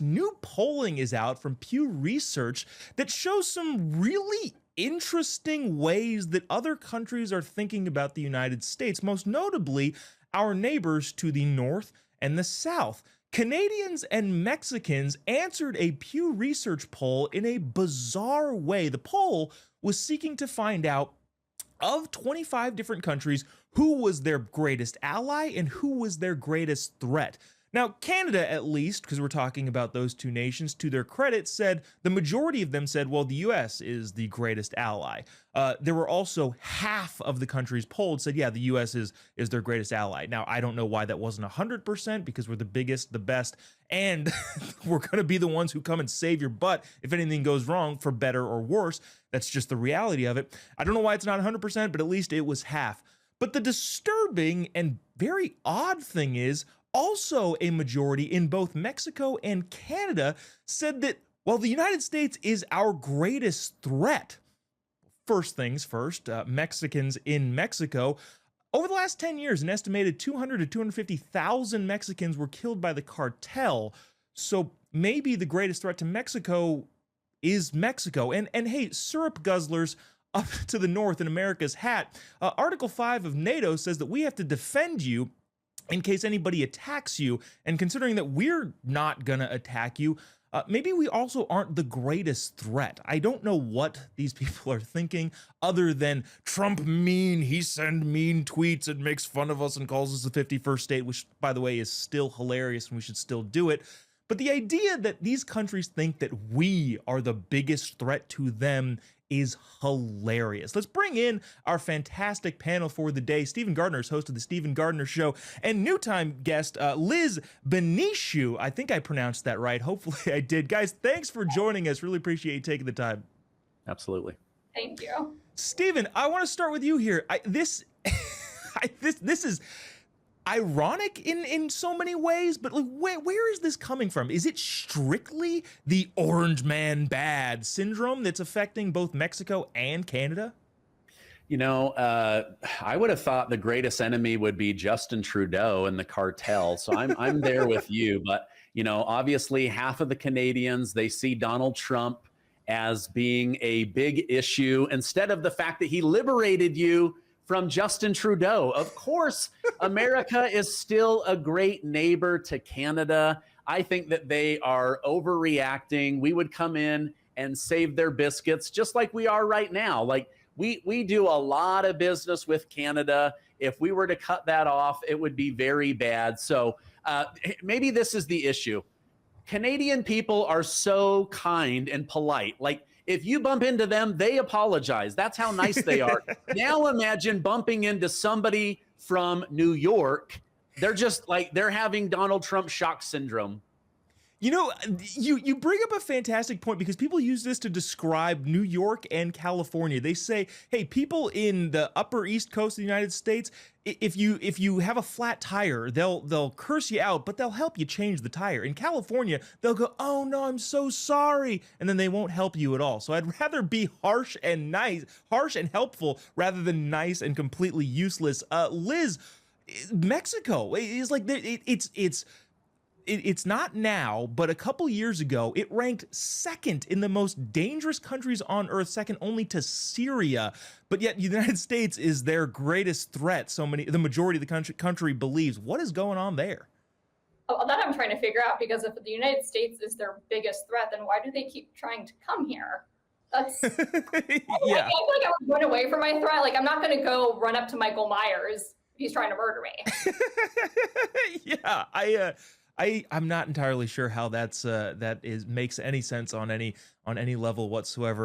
New polling is out from Pew Research that shows some really interesting ways that other countries are thinking about the United States, most notably our neighbors to the north and the south. Canadians and Mexicans answered a Pew Research poll in a bizarre way. The poll was seeking to find out of 25 different countries who was their greatest ally and who was their greatest threat. Now, Canada, at least, because we're talking about those two nations, to their credit, said the majority of them said, well, the US is the greatest ally. There were also half of the countries polled said, yeah, the US is their greatest ally. Now, I don't know why that wasn't 100% because we're the biggest, the best, and we're going to be the ones who come and save your butt if anything goes wrong, for better or worse. That's just the reality of it. I don't know why it's not 100%, but at least it was half. But the disturbing and very odd thing is, also a majority in both Mexico and Canada said that while the United States is our greatest threat, first things first, Mexicans in Mexico, over the last 10 years, an estimated 200 to 250,000 Mexicans were killed by the cartel. So maybe the greatest threat to Mexico is Mexico. And hey, syrup guzzlers up to the north in America's hat, Article 5 of NATO says that we have to defend you in case anybody attacks you. And considering that we're not gonna attack you, maybe we also aren't the greatest threat. I don't know what these people are thinking other than Trump mean, he send mean tweets and makes fun of us and calls us the 51st state, which by the way is still hilarious and we should still do it. But the idea that these countries think that we are the biggest threat to them is hilarious. Let's bring in our fantastic panel for the day. Stephen Gardner is host of the Stephen Gardner Show, and new time guest Liz Benishu. I think I pronounced that right. Hopefully I did. Guys, thanks for joining us. Really appreciate you taking the time. Absolutely. Thank you. Stephen, I want to start with you here. This is ironic in so many ways, but like, where is this coming from? Is it strictly the orange man bad syndrome that's affecting both Mexico and Canada? You know, I would have thought the greatest enemy would be Justin Trudeau and the cartel. So I'm there with you. But, you know, obviously half of the Canadians, they see Donald Trump as being a big issue instead of the fact that he liberated you from Justin Trudeau. Of course, America is still a great neighbor to Canada. I think that they are overreacting. We would come in and save their biscuits just like we are right now. Like we do a lot of business with Canada. If we were to cut that off, it would be very bad. So maybe this is the issue. Canadian people are so kind and polite. Like, if you bump into them, they apologize. That's how nice they are. Now imagine bumping into somebody from New York. They're just like, they're having Donald Trump shock syndrome. You know, you bring up a fantastic point because people use this to describe New York and California. They say, hey, people in the upper East Coast of the United States, if you have a flat tire, they'll curse you out, but they'll help you change the tire. In California, they'll go, oh no, I'm so sorry, and then they won't help you at all. So I'd rather be harsh and helpful rather than nice and completely useless. Liz, Mexico is like it's not now, but a couple years ago, it ranked second in the most dangerous countries on earth, second only to Syria. But yet the United States is their greatest threat. The majority of the country believes. What is going on there? Oh, that I'm trying to figure out, because if the United States is their biggest threat, then why do they keep trying to come here? That's Yeah. I feel like I would run away from my threat. Like, I'm not going to go run up to Michael Myers if he's trying to murder me. Yeah, I'm not entirely sure how that makes any sense on any level whatsoever.